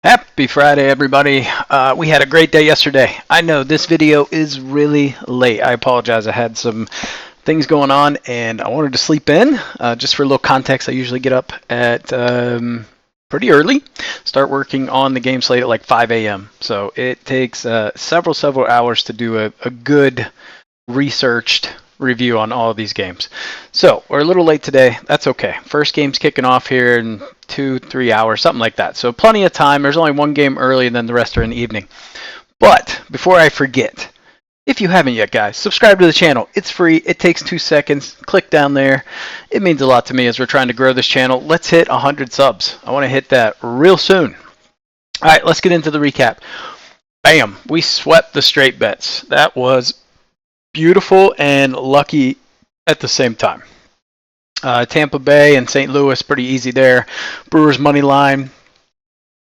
Happy Friday, everybody. We had a great day yesterday. I know this video is really late. I apologize. I had some things going on and I wanted to sleep in. Just for a little context, I usually get up at pretty early, start working on the game slate at like 5 a.m. So it takes several hours to do a good researched review on all of these games. So we're a little late today. That's okay. First game's kicking off here in 2-3 hours, something like that. So plenty of time. There's only one game early and then the rest are in the evening. But before I forget, if you haven't yet, guys, subscribe to the channel. It's free. It takes 2 seconds. Click down there. It means a lot to me as we're trying to grow this channel. Let's hit 100 subs. I want to hit that real soon. All right, let's get into the recap. Bam, we swept the straight bets. That was beautiful and lucky at the same time. Tampa Bay and St. Louis, pretty easy there. Brewers money line.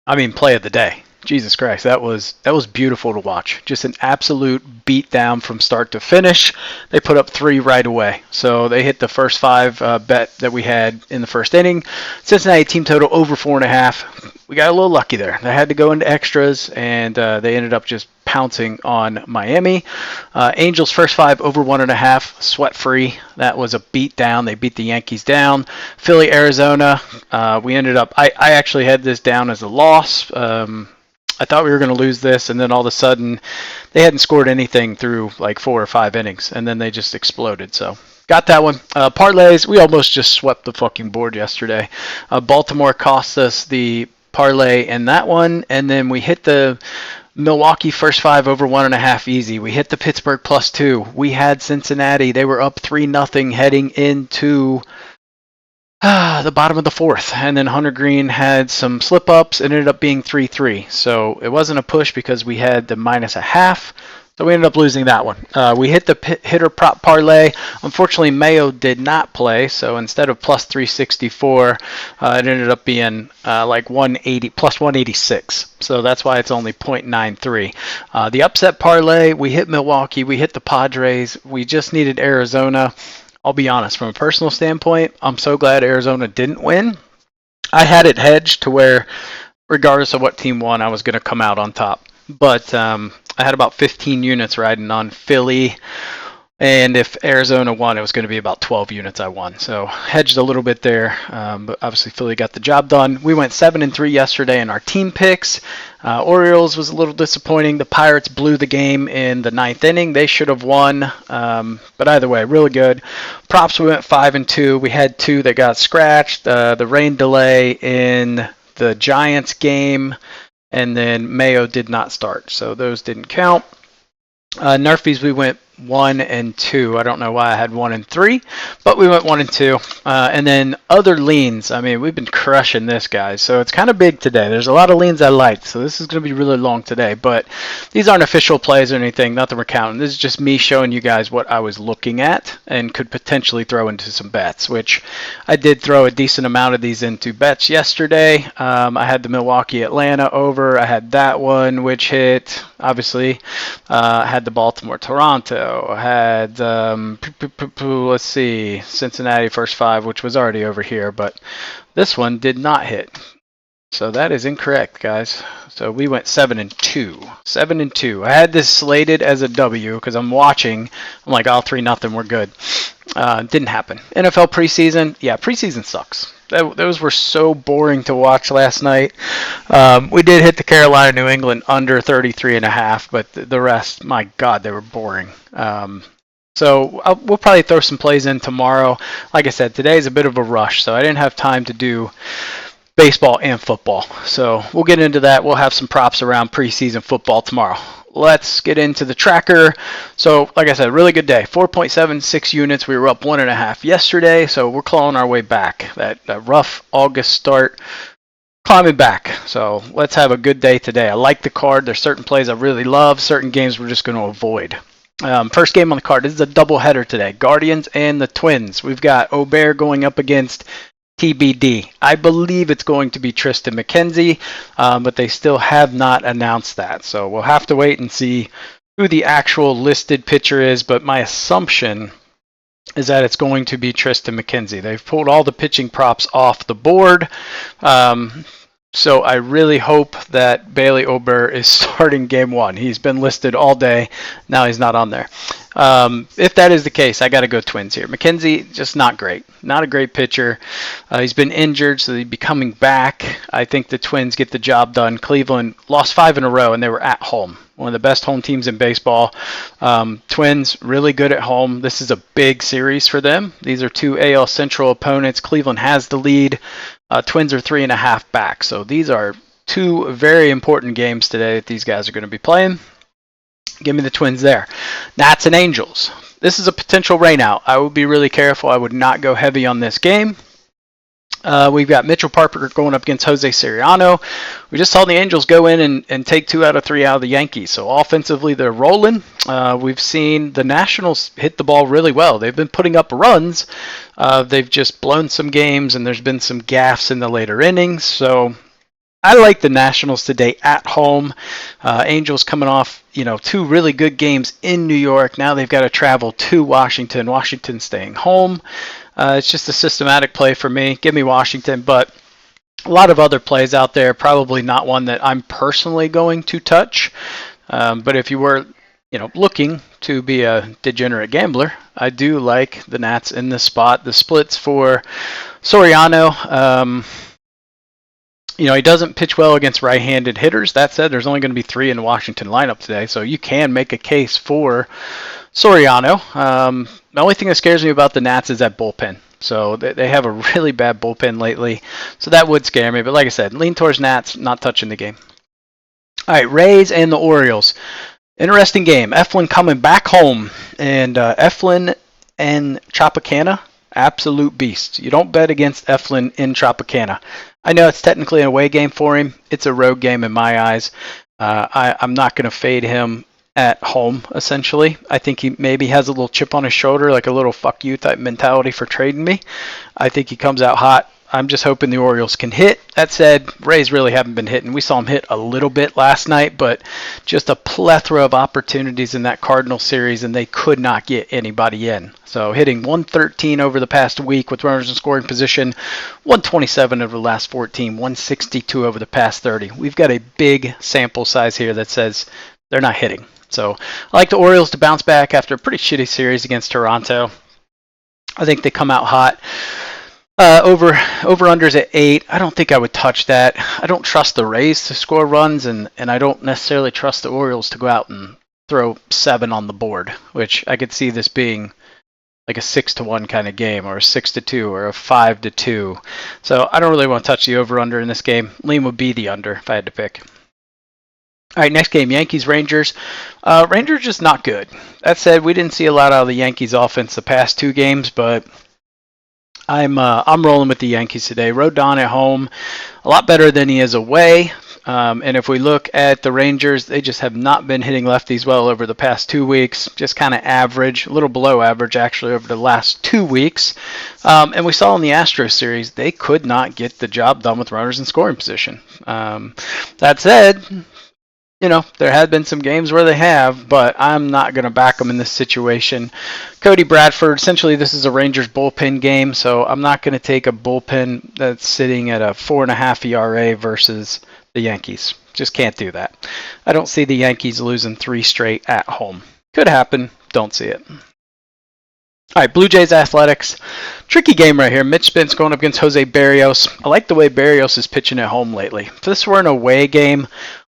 I mean, play of the day. Jesus Christ, that was beautiful to watch. Just an absolute beatdown from start to finish. They put up 3 right away. So they hit the first 5 bet that we had in the first inning. Cincinnati team total over 4.5. We got a little lucky there. They had to go into extras, and they ended up just pouncing on Miami. Angels first 5 over 1.5, sweat free. That was a beat down. They beat the Yankees down. Philly, Arizona. We ended up. I actually had this down as a loss. I thought we were going to lose this, and then all of a sudden, they hadn't scored anything through like 4 or 5 innings, and then they just exploded. So got that one. Parlays. We almost just swept the fucking board yesterday. Baltimore cost us the parlay in that one, and then we hit the Milwaukee first 5 over 1.5 easy. We hit the Pittsburgh +2. We had Cincinnati. They were up 3-0 heading into the bottom of the 4th. And then Hunter Green had some slip ups and ended up being 3-3. So it wasn't a push because we had the -0.5. So we ended up losing that one. We hit the hitter prop parlay. Unfortunately, Mayo did not play, so instead of +364, it ended up being like 180 +186. So that's why it's only 0.93. The upset parlay, we hit Milwaukee, we hit the Padres. We just needed Arizona. I'll be honest, from a personal standpoint, I'm so glad Arizona didn't win. I had it hedged to where, regardless of what team won, I was going to come out on top. But I had about 15 units riding on Philly, and if Arizona won, it was going to be about 12 units I won. So hedged a little bit there, but obviously Philly got the job done. We went 7-3 yesterday in our team picks. Orioles was a little disappointing. The Pirates blew the game in the 9th inning. They should have won, but either way, really good. Props, we went 5-2. We had 2 that got scratched. The rain delay in the Giants game, and then Mayo did not start, so those didn't count. Nerfies, we went 1-2. I don't know why I had 1-3, but we went 1-2. And then other leans. I mean, we've been crushing this, guys. So it's kind of big today. There's a lot of leans I liked. So this is going to be really long today. But these aren't official plays or anything. Nothing we're counting. This is just me showing you guys what I was looking at and could potentially throw into some bets, which I did throw a decent amount of these into bets yesterday. I had the Milwaukee Atlanta over. I had that one, which hit, obviously. I had the Baltimore Toronto. I had, let's see, Cincinnati first 5, which was already over here, but this one did not hit. So that is incorrect, guys. So we went 7-2. 7-2. I had this slated as a W because I'm watching. I'm like, 3-0, we're good. Didn't happen. NFL preseason. Yeah, preseason sucks. Those were so boring to watch last night. We did hit the Carolina New England under 33.5, but the rest, my God, they were boring. So we'll probably throw some plays in tomorrow. Like I said, today's a bit of a rush, so I didn't have time to do baseball and football. So we'll get into that. We'll have some props around preseason football tomorrow. Let's get into the tracker. So, like I said, really good day. 4.76 units. We were up 1.5 yesterday, so we're clawing our way back. That rough August start, climbing back. So let's have a good day today. I like the card. There's certain plays I really love. Certain games we're just going to avoid. First game on the card. This is a doubleheader today. Guardians and the Twins. We've got Obear going up against TBD. I believe it's going to be Tristan McKenzie, but they still have not announced that. So we'll have to wait and see who the actual listed pitcher is, but my assumption is that it's going to be Tristan McKenzie. They've pulled all the pitching props off the board. So I really hope that Bailey Ober is starting game one. He's been listed all day. Now he's not on there. If that is the case, I got to go Twins here. McKenzie, just not great. Not a great pitcher. He's been injured, so he'd be coming back. I think the Twins get the job done. Cleveland lost 5 in a row, and they were at home. One of the best home teams in baseball. Twins, really good at home. This is a big series for them. These are 2 AL Central opponents. Cleveland has the lead. Twins are 3.5 back. So these are 2 very important games today that these guys are going to be playing. Give me the Twins there. Nats and Angels. This is a potential rainout. I would be really careful. I would not go heavy on this game. We've got Mitchell Parker going up against Jose Siriano. We just saw the Angels go in and take 2 out of 3 out of the Yankees. So offensively, they're rolling. We've seen the Nationals hit the ball really well. They've been putting up runs. They've just blown some games, and there's been some gaffes in the later innings. So I like the Nationals today at home. Angels coming off, 2 really good games in New York. Now they've got to travel to Washington. Washington staying home. It's just a systematic play for me. Give me Washington, but a lot of other plays out there. Probably not one that I'm personally going to touch. But if you were, looking to be a degenerate gambler, I do like the Nats in this spot. The splits for Soriano. He doesn't pitch well against right-handed hitters. That said, there's only going to be 3 in the Washington lineup today, so you can make a case for Soriano. The only thing that scares me about the Nats is that bullpen. So they have a really bad bullpen lately, so that would scare me. But like I said, lean towards Nats, not touching the game. All right, Rays and the Orioles. Interesting game. Eflin coming back home, and Eflin and Tropicana, absolute beast. You don't bet against Eflin in Tropicana. I know it's technically an away game for him. It's a road game in my eyes. I'm not going to fade him at home, essentially. I think he maybe has a little chip on his shoulder, like a little fuck you type mentality for trading me. I think he comes out hot. I'm just hoping the Orioles can hit. That said, Rays really haven't been hitting. We saw him hit a little bit last night, but just a plethora of opportunities in that Cardinal series, and they could not get anybody in. So hitting 113 over the past week with runners in scoring position, 127 over the last 14, 162 over the past 30. We've got a big sample size here that says they're not hitting. So I like the Orioles to bounce back after a pretty shitty series against Toronto. I think they come out hot. Over-unders at 8. I don't think I would touch that. I don't trust the Rays to score runs, and I don't necessarily trust the Orioles to go out and throw 7 on the board, which I could see this being like a 6-1 kind of game, or a 6-2, or a 5-2. So I don't really want to touch the over-under in this game. Lean would be the under if I had to pick. All right, next game, Yankees-Rangers. Rangers just not good. That said, we didn't see a lot out of the Yankees offense the past 2 games, but I'm rolling with the Yankees today. Rodon at home, a lot better than he is away. And if we look at the Rangers, they just have not been hitting lefties well over the past 2 weeks. Just kind of average, a little below average actually over the last 2 weeks. And we saw in the Astros series, they could not get the job done with runners in scoring position. That said, there have been some games where they have, but I'm not going to back them in this situation. Cody Bradford, essentially this is a Rangers bullpen game, so I'm not going to take a bullpen that's sitting at a 4.5 ERA versus the Yankees. Just can't do that. I don't see the Yankees losing 3 straight at home. Could happen. Don't see it. All right, Blue Jays Athletics. Tricky game right here. Mitch Spence going up against Jose Berrios. I like the way Berrios is pitching at home lately. If this were an away game,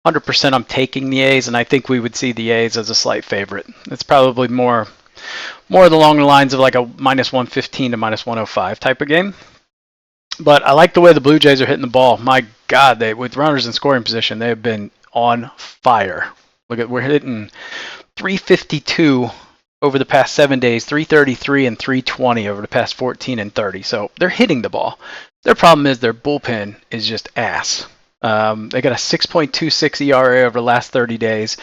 100% I'm taking the A's, and I think we would see the A's as a slight favorite. It's probably more along the lines of like a -115 to -105 type of game. But I like the way the Blue Jays are hitting the ball. My God, with runners in scoring position, they have been on fire. We're hitting 352 over the past 7 days, 333 and 320 over the past 14 and 30. So they're hitting the ball. Their problem is their bullpen is just ass. They got a 6.26 ERA over the last 30 days.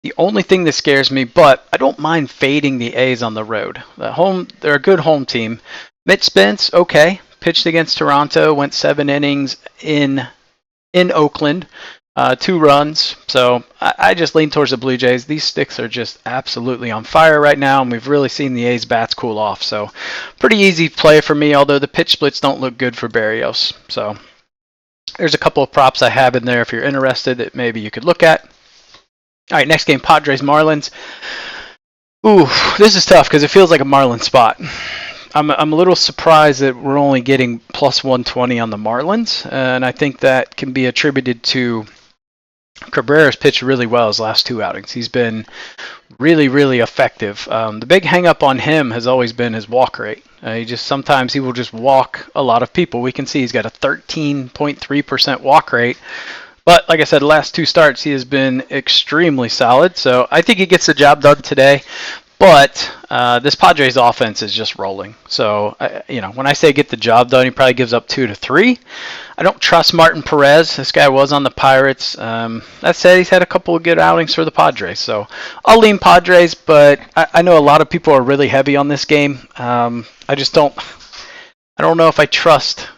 The only thing that scares me, but I don't mind fading the A's on the road. They're a good home team. Mitch Spence, okay, pitched against Toronto, went 7 innings in Oakland, 2 runs. So I just lean towards the Blue Jays. These sticks are just absolutely on fire right now, and we've really seen the A's bats cool off. So pretty easy play for me, although the pitch splits don't look good for Berrios. So There's a couple of props I have in there if you're interested that maybe you could look at. All right, next game, Padres Marlins. Ooh, this is tough because it feels like a Marlins spot. I'm a little surprised that we're only getting plus 120 on the Marlins, and I think that can be attributed to Cabrera's pitched really well his last 2 outings. He's been really, really effective. The big hang-up on him has always been his walk rate. Sometimes he will just walk a lot of people. We can see he's got a 13.3% walk rate. But like I said, the last 2 starts he has been extremely solid. So I think he gets the job done today. But this Padres offense is just rolling. So, when I say get the job done, he probably gives up 2 to 3. I don't trust Martin Perez. This guy was on the Pirates. That said, he's had a couple of good outings for the Padres. So I'll lean Padres, but I know a lot of people are really heavy on this game. I don't know if I trust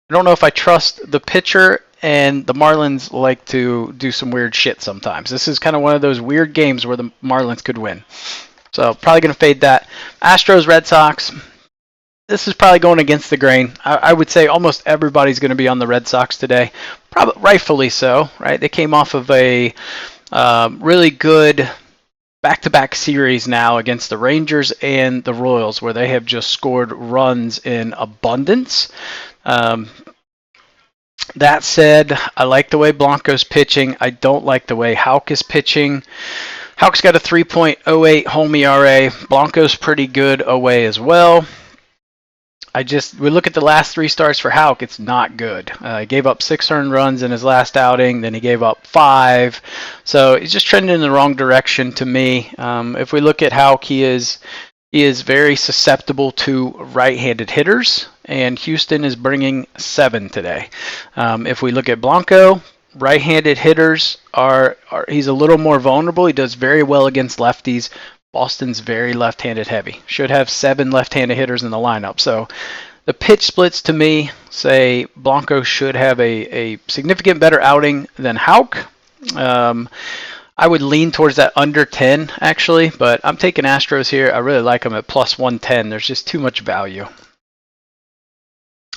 the pitcher, and the Marlins like to do some weird shit sometimes. This is kind of one of those weird games where the Marlins could win. So probably going to fade that. Astros, Red Sox. This is probably going against the grain. I would say almost everybody's going to be on the Red Sox today. Probably rightfully so, right? They came off of a really good back-to-back series now against the Rangers and the Royals, where they have just scored runs in abundance. That said, I like the way Blanco's pitching. I don't like the way Houck is pitching. Houck's got a 3.08 home ERA. Blanco's pretty good away as well. We look at the last 3 starts for Houck, it's not good. He gave up 6 earned runs in his last outing, then he gave up 5. So he's just trending in the wrong direction to me. If we look at Houck, he is very susceptible to right-handed hitters, and Houston is bringing 7 today. If we look at Blanco, right-handed hitters he's a little more vulnerable. He does very well against lefties. Boston's very left-handed heavy. Should have 7 left-handed hitters in the lineup. So the pitch splits to me say Blanco should have a significant better outing than Houck. I would lean towards that under 10, actually, but I'm taking Astros here. I really like them at plus 110. There's just too much value. All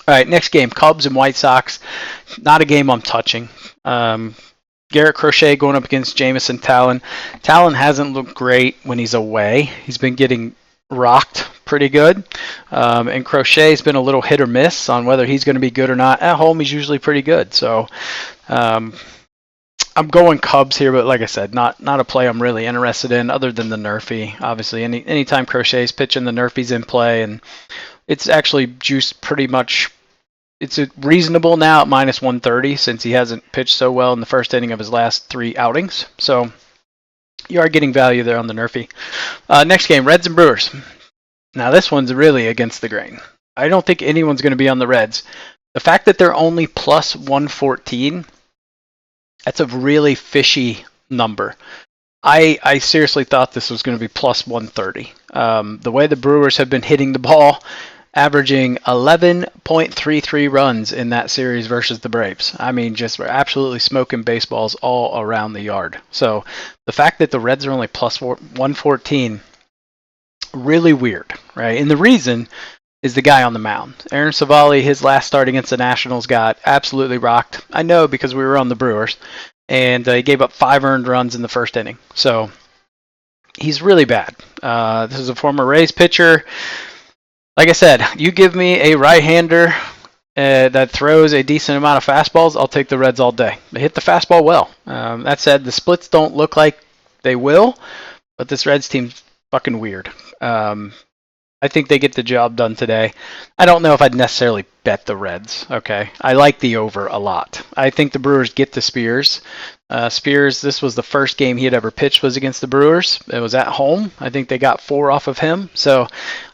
right, next game, Cubs and White Sox. Not a game I'm touching. Garrett Crochet going up against Jameson Taillon. Taillon hasn't looked great when he's away. He's been getting rocked pretty good. And Crochet's been a little hit or miss on whether he's going to be good or not. At home, he's usually pretty good. So I'm going Cubs here, but like I said, not a play I'm really interested in other than the Nerfy. Obviously, anytime Crochet's pitching, the Nerfy's in play, and it's actually juiced pretty much. It's reasonable now at minus 130 since he hasn't pitched so well in the first inning of his last 3 outings. So you are getting value there on the Nerfy. Next game, Reds and Brewers. Now this one's really against the grain. I don't think anyone's going to be on the Reds. The fact that they're only plus 114, that's a really fishy number. I seriously thought this was going to be plus 130. The way the Brewers have been hitting the ball, averaging 11.33 runs in that series versus the Braves. I mean, just we're absolutely smoking baseballs all around the yard. So the fact that the Reds are only plus 114, really weird, right? And the reason is the guy on the mound. Aaron Savali, his last start against the Nationals got absolutely rocked. I know because we were on the Brewers. And he gave up 5 earned runs in the first inning. So he's really bad. This is a former Rays pitcher. Like I said, you give me a right-hander that throws a decent amount of fastballs, I'll take the Reds all day. They hit the fastball well. That said, the splits don't look like they will, but this Reds team's fucking weird. I think they get the job done today. I don't know if I'd necessarily bet the Reds, okay? I like the over a lot. I think the Brewers get to Spears. Spears, this was the first game he had ever pitched was against the Brewers. It was at home. I think they got 4 off of him. So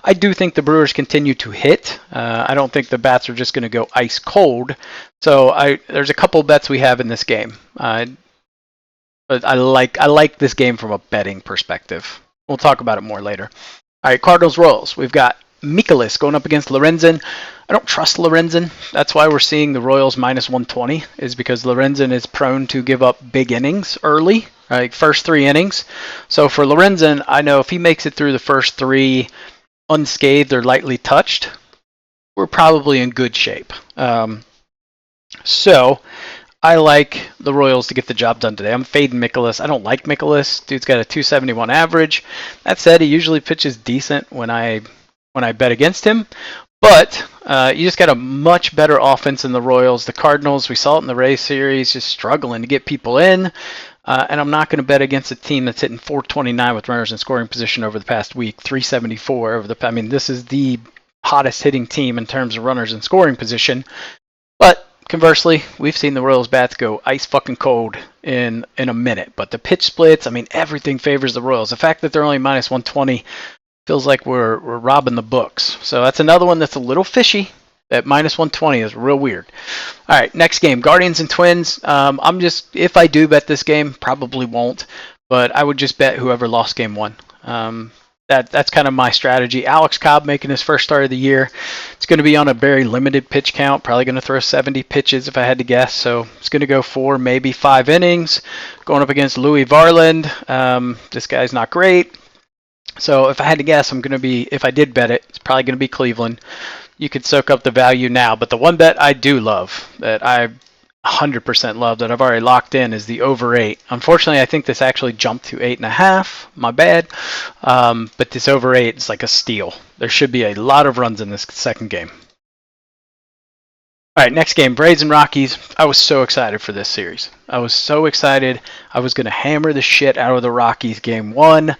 I do think the Brewers continue to hit. I don't think the bats are just going to go ice cold. So there's a couple bets we have in this game. But I like this game from a betting perspective. We'll talk about it more later. All right, Cardinals-Royals. We've got Mikolas going up against Lorenzen. I don't trust Lorenzen. That's why we're seeing the Royals minus 120, is because Lorenzen is prone to give up big innings early, like first 3 innings. So for Lorenzen, I know if he makes it through the first 3 unscathed or lightly touched, we're probably in good shape. So I like the Royals to get the job done today. I'm fading Mikolas. I don't like Mikolas. Dude's got a 271 average. That said, he usually pitches decent when I bet against him. But you just got a much better offense than the Royals. The Cardinals, we saw it in the Rays series, just struggling to get people in. And I'm not going to bet against a team that's hitting 429 with runners in scoring position over the past week, 374 over the. I mean, this is the hottest hitting team in terms of runners in scoring position. But conversely, we've seen the Royals bats go ice fucking cold in a minute. But the pitch splits, I mean, everything favors the Royals. The fact that they're only minus 120 feels like we're robbing the books. So that's another one that's a little fishy. That minus 120 is real weird. All right, next game, Guardians and Twins. I'm just, if I do bet this game, probably won't, but I would just bet whoever lost game one. That's kind of my strategy. Alex Cobb making his first start of the year. It's going to be on a very limited pitch count. Probably going to throw 70 pitches if I had to guess. So it's going to go 4, maybe 5 innings. Going up against Louis Varland. This guy's not great. So if I had to guess, if I did bet it, it's probably going to be Cleveland. You could soak up the value now, but the one bet I do love, that I 100% love, that I've already locked in, is the over 8. Unfortunately, I think this actually jumped to 8.5. My bad. But this over 8 is like a steal. There should be a lot of runs in this second game. All right, next game, Braves and Rockies. I was so excited for this series. I was so excited. I was going to hammer the shit out of the Rockies game 1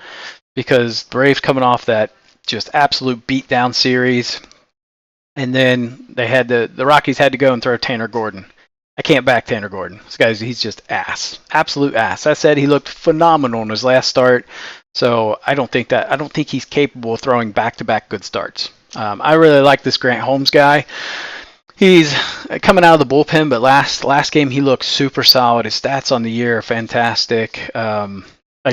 because Braves coming off that just absolute beatdown series. And then they had the Rockies had to go and throw Tanner Gordon. I can't back Tanner Gordon. This guy's, he's just ass. Absolute ass. I said he looked phenomenal in his last start. So I don't think he's capable of throwing back-to-back good starts. I really like this Grant Holmes guy. He's coming out of the bullpen, but last game he looked super solid. His stats on the year are fantastic. I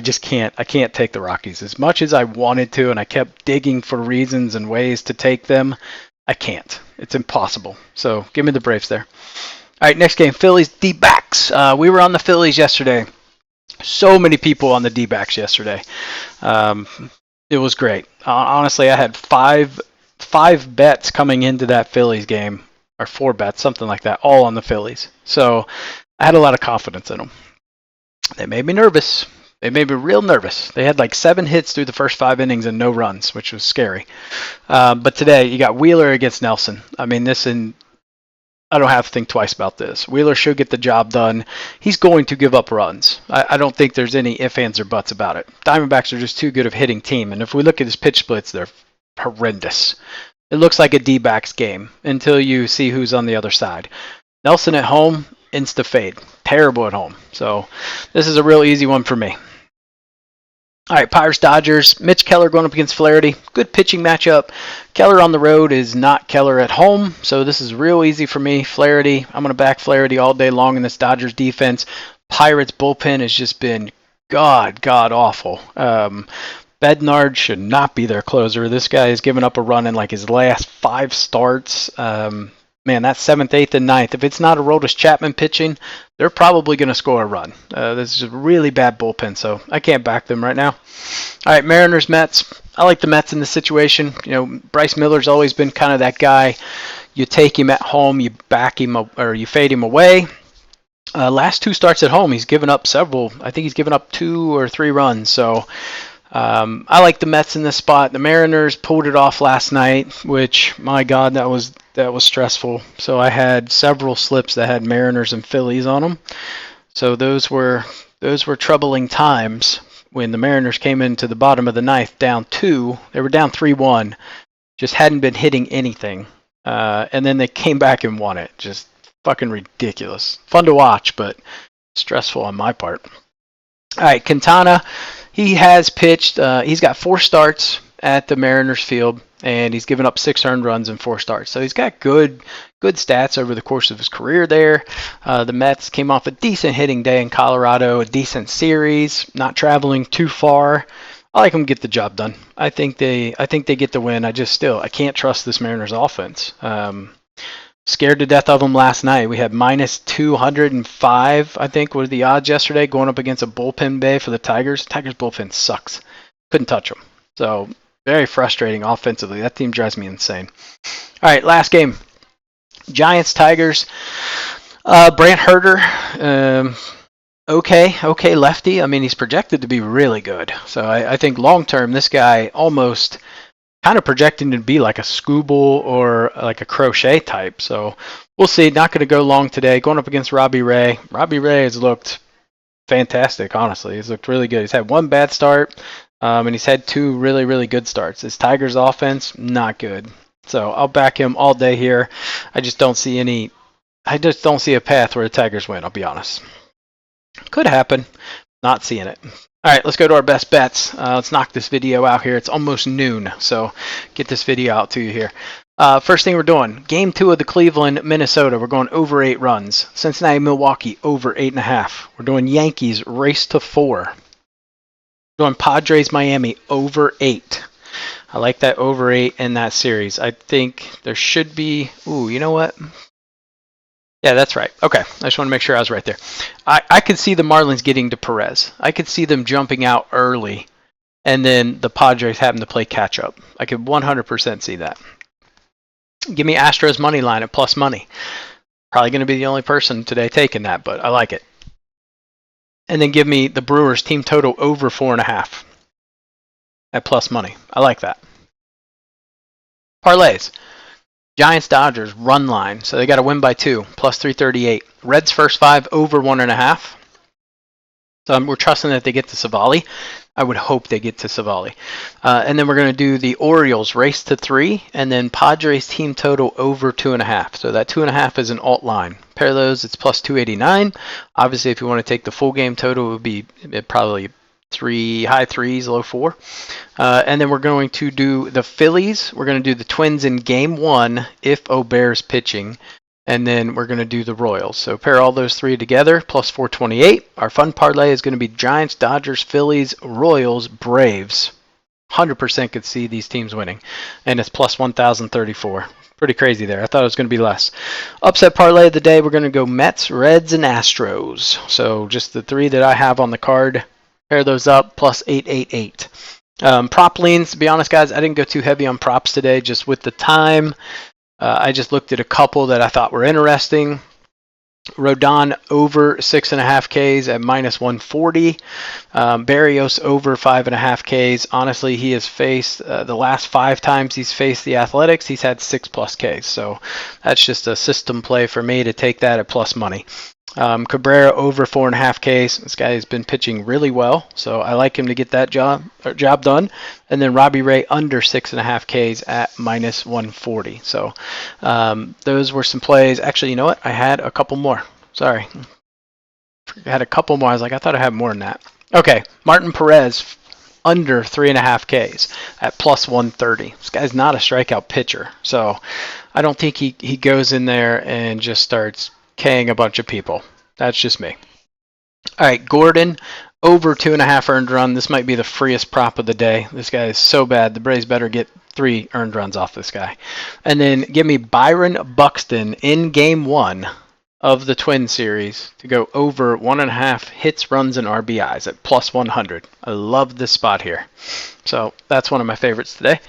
can't take the Rockies as much as I wanted to, and I kept digging for reasons and ways to take them. I can't. It's impossible. So give me the Braves there. All right, next game, Phillies D-backs. We were on the Phillies yesterday. So many people on the D-backs yesterday. It was great. Honestly, I had five bets coming into that Phillies game, or 4 bets, something like that, all on the Phillies. So I had a lot of confidence in them. They made me nervous. They made me real nervous. They had like 7 hits through the first 5 innings and no runs, which was scary. But today, you got Wheeler against Nelson. I mean, I don't have to think twice about this. Wheeler should get the job done. He's going to give up runs. I don't think there's any ifs, ands, or buts about it. Diamondbacks are just too good of a hitting team. And if we look at his pitch splits, they're horrendous. It looks like a D-backs game until you see who's on the other side. Nelson at home, insta fade. Terrible at home. So this is a real easy one for me. All right, Pirates Dodgers. Mitch Keller going up against Flaherty. Good pitching matchup. Keller on the road is not Keller at home, so this is real easy for me. Flaherty, I'm going to back Flaherty all day long in this Dodgers defense. Pirates bullpen has just been god awful. Bednard should not be their closer. This guy has given up a run in like his last 5 starts. Man, that's 7th, 8th, and 9th. If it's not Aroldis Chapman pitching, they're probably going to score a run. This is a really bad bullpen, so I can't back them right now. All right, Mariners, Mets. I like the Mets in this situation. You know, Bryce Miller's always been kind of that guy. You take him at home, you back him, or you fade him away. Last 2 starts at home, he's given up several. I think he's given up 2 or 3 runs, so I like the Mets in this spot. The Mariners pulled it off last night, which, my God, that was stressful. So I had several slips that had Mariners and Phillies on them. So those were troubling times when the Mariners came into the bottom of the 9th down 2. They were down 3-1. Just hadn't been hitting anything. And then they came back and won it. Just fucking ridiculous. Fun to watch, but stressful on my part. All right, Quintana. He has pitched. He's got 4 starts at the Mariners field, and he's given up 6 earned runs in 4 starts. So he's got good stats over the course of his career there. The Mets came off a decent hitting day in Colorado, a decent series, not traveling too far. I like them to get the job done. I think they get the win. I can't trust this Mariners offense. Scared to death of them last night. We had minus 205, I think, were the odds yesterday, going up against a bullpen bay for the Tigers. Tigers bullpen sucks. Couldn't touch them. So very frustrating offensively. That team drives me insane. All right, last game. Giants, Tigers. Brant Herter, okay lefty. I mean, he's projected to be really good. So I think long term, this guy almost kind of projecting to be like a Scooble or like a Crochet type. So we'll see. Not going to go long today. Going up against Robbie Ray. Robbie Ray has looked fantastic, honestly. He's looked really good. He's had one bad start, and he's had two really good starts. His Tigers offense, not good. So I'll back him all day here. I just don't see a path where the Tigers win, I'll be honest. Could happen. Not seeing it. All right, let's go to our best bets. Let's knock this video out here. It's almost noon, so get this video out to you here. First thing we're doing, Game 2 of the Cleveland, Minnesota. We're going over 8 runs. Cincinnati, Milwaukee, over 8.5. We're doing Yankees, race to 4. We're doing Padres, Miami, over 8. I like that over 8 in that series. I think there should be... Ooh, you know what? Yeah, that's right. Okay, I just want to make sure I was right there. I could see the Marlins getting to Perez. I could see them jumping out early, and then the Padres having to play catch-up. I could 100% see that. Give me Astros money line at plus money. Probably going to be the only person today taking that, but I like it. And then give me the Brewers team total over 4.5 at plus money. I like that. Parlays. Giants Dodgers run line, so they got to win by 2, plus 338. Reds first 5 over 1.5. So we're trusting that they get to Savali. I would hope they get to Savali. And then we're going to do the Orioles race to 3, and then Padres team total over 2.5. So that 2.5 is an alt line. Pair of those, it's plus 289. Obviously, if you want to take the full game total, it would be probably high 3s, low 4. And then we're going to do the Phillies. We're going to do the Twins in Game 1 if Obert's pitching. And then we're going to do the Royals. So pair all those 3 together, plus 428. Our fun parlay is going to be Giants, Dodgers, Phillies, Royals, Braves. 100% could see these teams winning. And it's plus 1,034. Pretty crazy there. I thought it was going to be less. Upset parlay of the day, we're going to go Mets, Reds, and Astros. So just the 3 that I have on the card. Pair those up, plus 888. Prop leans, to be honest, guys, I didn't go too heavy on props today, just with the time. I just looked at a couple that I thought were interesting. Rodon over 6.5 Ks at minus 140. Barrios over 5.5 Ks. Honestly, he has faced the last 5 times he's faced the Athletics, he's had 6+ Ks. So that's just a system play for me to take that at plus money. Cabrera over 4.5 Ks. This guy has been pitching really well, so I like him to get that job done. And then Robbie Ray under 6.5 Ks at minus 140. So those were some plays. Actually, you know what? I had a couple more. Sorry. I had a couple more. I was like, I thought I had more than that. Okay, Martin Perez under 3.5 Ks at plus 130. This guy's not a strikeout pitcher, so I don't think he goes in there and just starts K-ing a bunch of people. That's just me. All right, Gordon over 2.5 earned run. This might be the freest prop of the day. This guy is so bad. The Braves better get 3 earned runs off this guy. And then give me Byron Buxton in Game 1 of the Twin Series to go over 1.5 hits, runs, and RBIs at plus 100. I love this spot here. So that's one of my favorites today.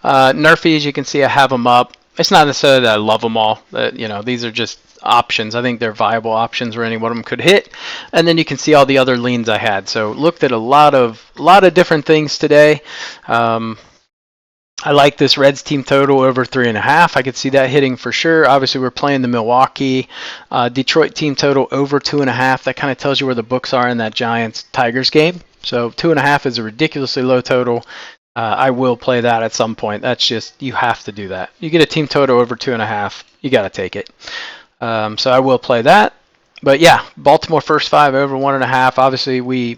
Nerfy, as you can see, I have them up. It's not necessarily that I love them all. These are just options. I think they're viable options where any one of them could hit. And then you can see all the other leans I had. So looked at a lot of different things today. I like this Reds team total over 3.5. I could see that hitting for sure. Obviously, we're playing the Milwaukee. Detroit team total over 2.5. That kind of tells you where the books are in that Giants-Tigers game. So 2.5 is a ridiculously low total. I will play that at some point. That's just, you have to do that. You get a team total over 2.5, you got to take it. So I will play that. But yeah, Baltimore first 5 over 1.5. Obviously, we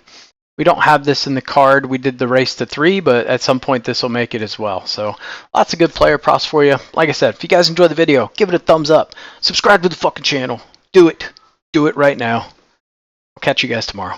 don't have this in the card. We did the race to 3, but at some point this will make it as well. So lots of good player props for you. Like I said, if you guys enjoyed the video, give it a thumbs up. Subscribe to the fucking channel. Do it. Do it right now. I'll catch you guys tomorrow.